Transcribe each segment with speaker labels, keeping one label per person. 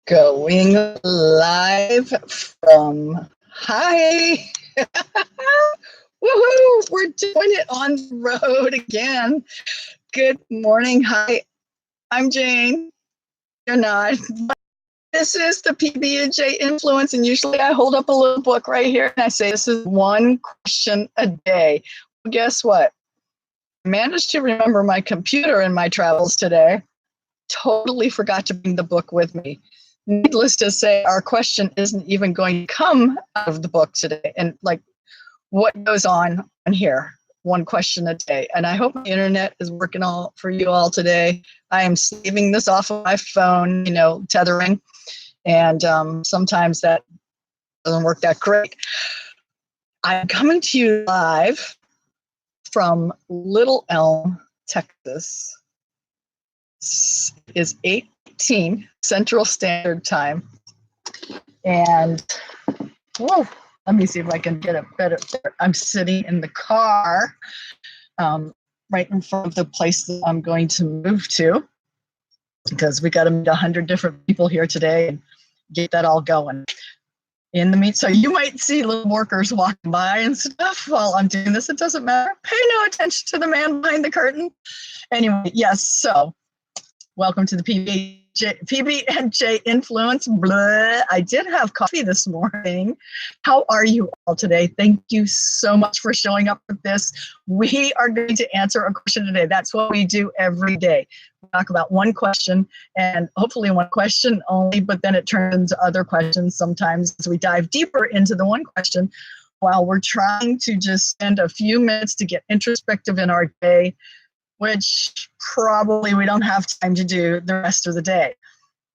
Speaker 1: Going live from hi. Woohoo! We're doing it on the road again. Good morning. Hi, I'm Jane. You're not. This is the PB&J influence, and usually I hold up a little book right here and I say this is one question a day. Well, guess what? I managed to remember my computer in my travels today. Totally forgot to bring the book with me. Needless to say, our question isn't even going to come out of the book today. And like, what goes on here? One question a day. And I hope the internet is working all for you all today. I am leaving this off of my phone, tethering. And sometimes that doesn't work that great. I'm coming to you live from Little Elm, Texas. It is 8:18 Central Standard Time. And whoa, let me see if I can get a better. I'm sitting in the car right in front of the place that I'm going to move to, because we got to meet 100 different people here today and get that all going. In the meantime, so you might see little workers walking by and stuff while I'm doing this. It doesn't matter. Pay no attention to the man behind the curtain. Anyway, yes, so welcome to the PB&J influence. Blah. I did have coffee this morning. How are you all today? Thank you so much for showing up with this. We are going to answer a question today. That's what we do every day. We talk about one question, and hopefully one question only, but then it turns into other questions sometimes as we dive deeper into the one question while we're trying to just spend a few minutes to get introspective in our day, which probably we don't have time to do the rest of the day.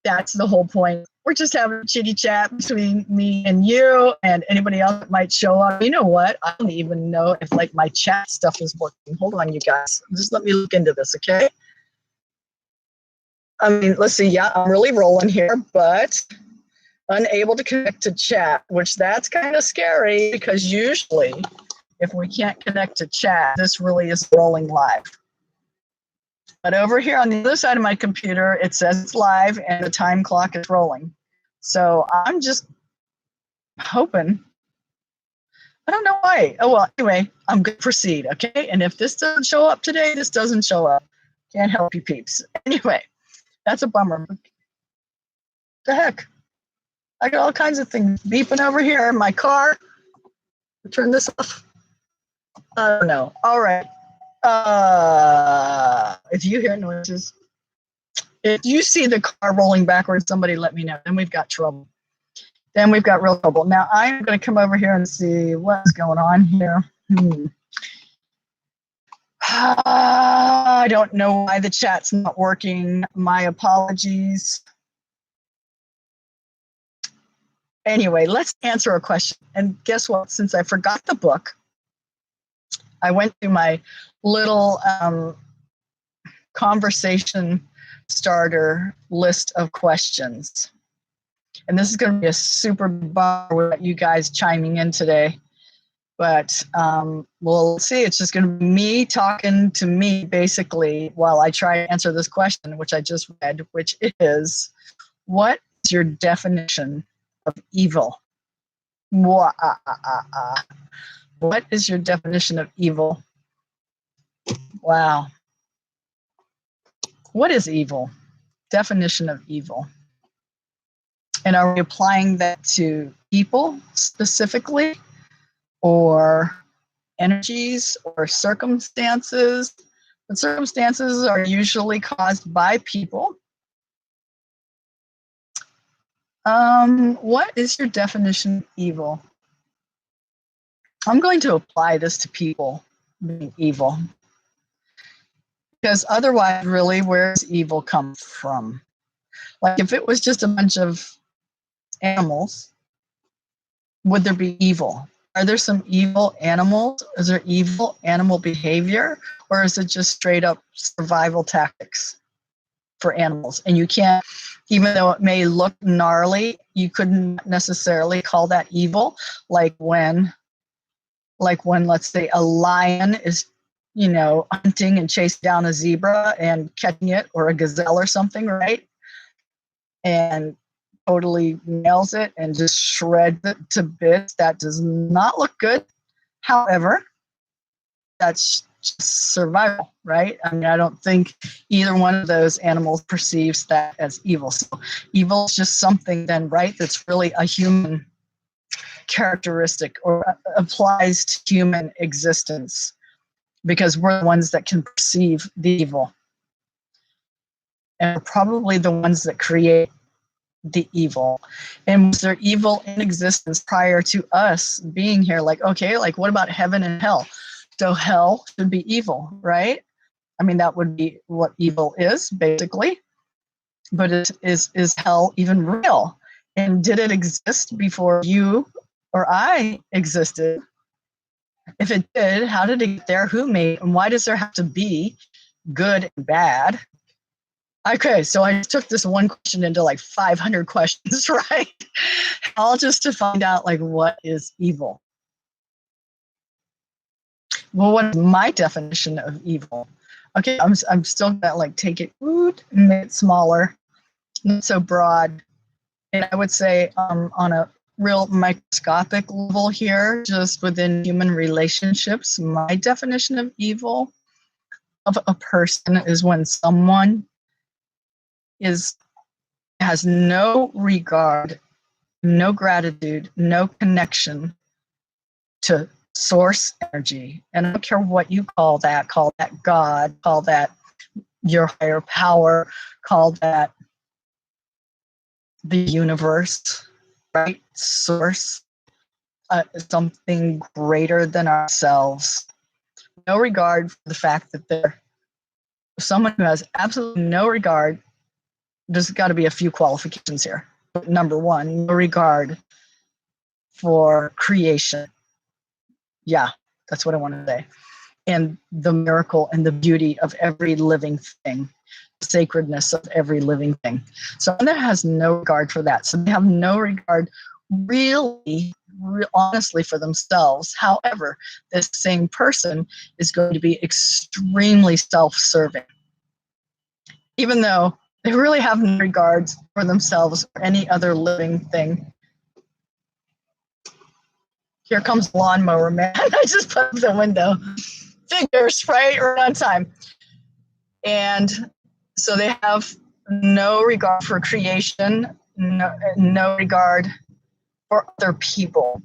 Speaker 1: That's the whole point. We're just having a chitty chat between me and you and anybody else that might show up. You know what? I don't even know if like my chat stuff is working. Hold on, you guys. Just let me look into this, okay? I mean, let's see. Yeah, I'm really rolling here, but unable to connect to chat, which that's kind of scary because usually if we can't connect to chat, this really is rolling live. But over here on the other side of my computer, it says it's live and the time clock is rolling. So I'm just hoping. I don't know why. Oh, well, anyway, I'm going to proceed, okay? And if this doesn't show up today, this doesn't show up. Can't help you peeps. Anyway, that's a bummer. The heck? I got all kinds of things beeping over here in my car. Turn this off. I don't know. All right. If you hear noises, if you see the car rolling backwards, somebody let me know. Then we've got trouble. Then we've got real trouble. Now I'm going to come over here and see what's going on here. I don't know why the chat's not working. My apologies. Anyway, let's answer a question. And guess what? Since I forgot the book, I went through my little conversation starter list of questions. And this is going to be a super bummer with you guys chiming in today. But we'll see. It's just going to be me talking to me, basically, while I try to answer this question, which I just read, which is, what is your definition of evil? What is your definition of evil? Wow. What is evil? Definition of evil. And are we applying that to people specifically, or energies, or circumstances? The circumstances are usually caused by people. What is your definition of evil? I'm going to apply this to people being evil, because otherwise, really, where does evil come from? Like, if it was just a bunch of animals, would there be evil? Are there some evil animals? Is there evil animal behavior? Or is it just straight up survival tactics for animals? And you can't, even though it may look gnarly, you couldn't necessarily call that evil. Like when, let's say, a lion is, hunting and chasing down a zebra and catching it, or a gazelle or something, right? And totally nails it and just shreds it to bits. That does not look good. However, that's just survival, right? I mean, I don't think either one of those animals perceives that as evil. So evil is just something then, right, that's really a human characteristic or applies to human existence, because we're the ones that can perceive the evil. And we're probably the ones that create the evil. And was there evil in existence prior to us being here? Like, okay, like what about heaven and hell? So hell should be evil, right? I mean, that would be what evil is, basically. But is hell even real? And did it exist before you or I existed? If it did, how did it get there? Who made it? And why does there have to be good and bad? Okay, so I took this one question into like 500 questions, right? All just to find out like what is evil. Well, what is my definition of evil? Okay, I'm still gonna like take it, and make it smaller, not so broad. And I would say on a real microscopic level here, just within human relationships, my definition of evil of a person is when someone has no regard, no gratitude, no connection to source energy. And I don't care what you call that God, call that your higher power, call that the universe, right? Source, something greater than ourselves. No regard for the fact that they're someone who has absolutely no regard. There's got to be a few qualifications here. Number one, no regard for creation. Yeah, that's what I want to say. And the miracle and the beauty of every living thing, the sacredness of every living thing. Someone that has no regard for that. So they have no regard really honestly for themselves. However, this same person is going to be extremely self-serving. Even though they really have no regards for themselves or any other living thing. Here comes the lawnmower man. I just put up the window. Figures, right? Right on time. And so they have no regard for creation, no regard for other people.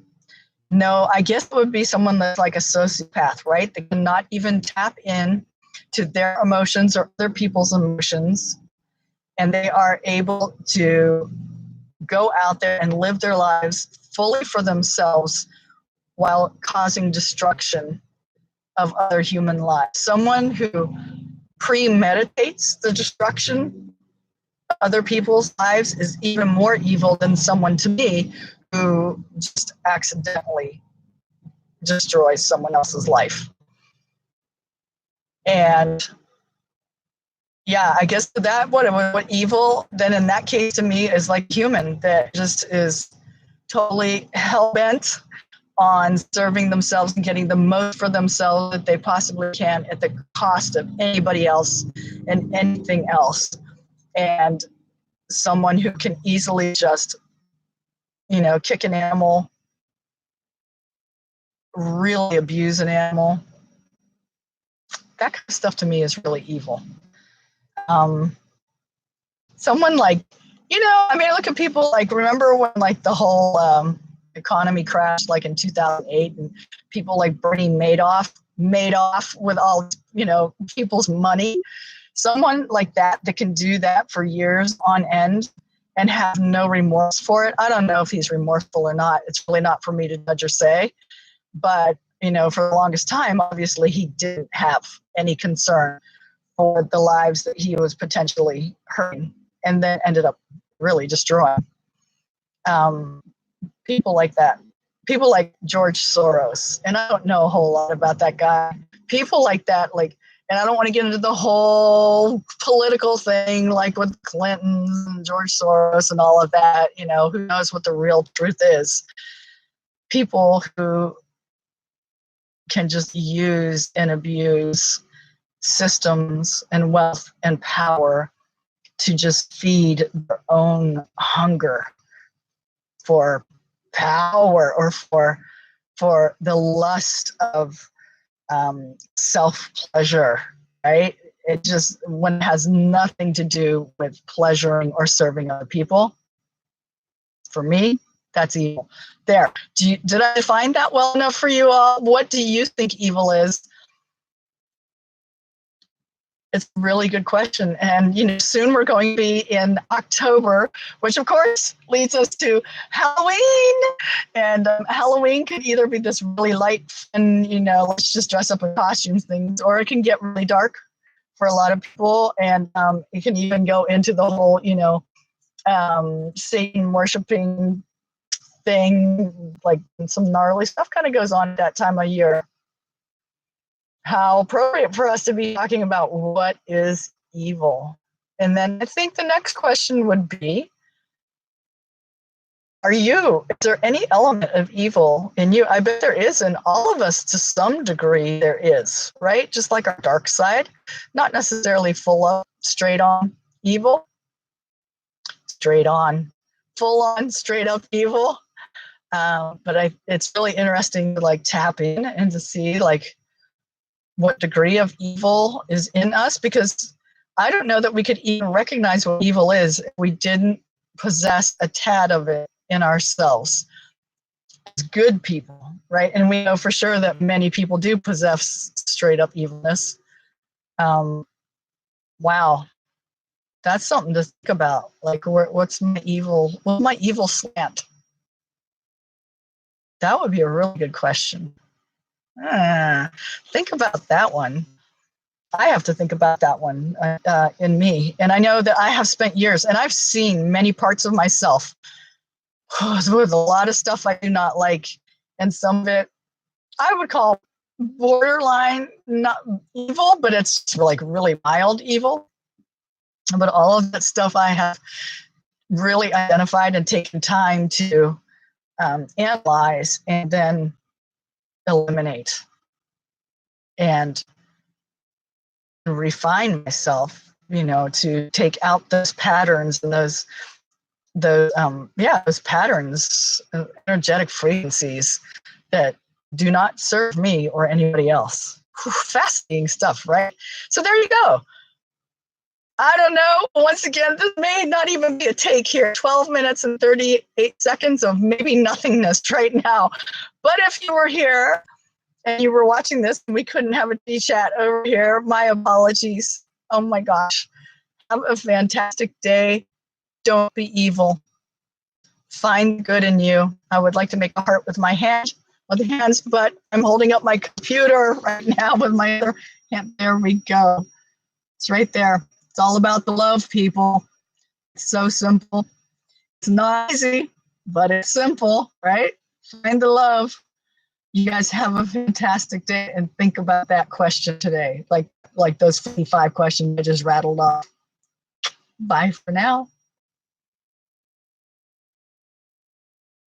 Speaker 1: No, I guess it would be someone that's like a sociopath, right? They cannot even tap in to their emotions or other people's emotions. And they are able to go out there and live their lives fully for themselves while causing destruction of other human lives. Someone who premeditates the destruction of other people's lives is even more evil than someone, to me, who just accidentally destroys someone else's life. And yeah, I guess that what evil then in that case to me is like human that just is totally hell-bent on serving themselves and getting the most for themselves that they possibly can at the cost of anybody else and anything else. And someone who can easily just, kick an animal, really abuse an animal. That kind of stuff to me is really evil. Someone like, I look at people like, remember when like the whole economy crashed like in 2008 and people like Bernie Madoff with all, people's money. Someone like that can do that for years on end and have no remorse for it. I don't know if he's remorseful or not. It's really not for me to judge or say. But, for the longest time, obviously he didn't have any concern for the lives that he was potentially hurting and then ended up really destroying. People like that. People like George Soros. And I don't know a whole lot about that guy. People like that, and I don't want to get into the whole political thing, like with Clinton and George Soros and all of that, who knows what the real truth is. People who can just use and abuse systems and wealth and power to just feed their own hunger for power or for the lust of self-pleasure, right? It just, when it has nothing to do with pleasuring or serving other people, for me, that's evil. There. Did I define that well enough for you all? What do you think evil is? It's a really good question. And, soon we're going to be in October, which of course leads us to Halloween. And Halloween can either be this really light and, let's just dress up in costumes things, or it can get really dark for a lot of people. And it can even go into the whole, Satan worshiping thing, like some gnarly stuff kind of goes on at that time of year. How appropriate for us to be talking about what is evil. And then I think the next question would be, is there any element of evil in you? I bet there is in all of us to some degree. There is, right? Just like our dark side, not necessarily full of straight on evil, straight on, full on, straight up evil. But it's really interesting to tap in and to see what degree of evil is in us, because I don't know that we could even recognize what evil is if we didn't possess a tad of it in ourselves as good people, right? And we know for sure that many people do possess straight up evilness. Wow, that's something to think about. What's my evil slant? That would be a really good question. Think about that one. I have to think about that one in me. And I know that I have spent years, and I've seen many parts of myself with a lot of stuff I do not like. And some of it I would call borderline not evil, but it's really mild evil. But all of that stuff I have really identified and taken time to analyze and then eliminate and refine myself, to take out those patterns and those patterns, energetic frequencies that do not serve me or anybody else. Fascinating stuff, right? So there you go. I don't know. Once again, this may not even be a take here. 12 minutes and 38 seconds of maybe nothingness right now. But if you were here and you were watching this and we couldn't have a tea chat over here, my apologies. Oh my gosh. Have a fantastic day. Don't be evil. Find good in you. I would like to make a heart with my hands, but I'm holding up my computer right now with my other hand. There we go. It's right there. It's all about the love, people. It's so simple. It's not easy, but it's simple, right? Find the love. You guys have a fantastic day, and think about that question today, like those 55 questions I just rattled off. Bye for now.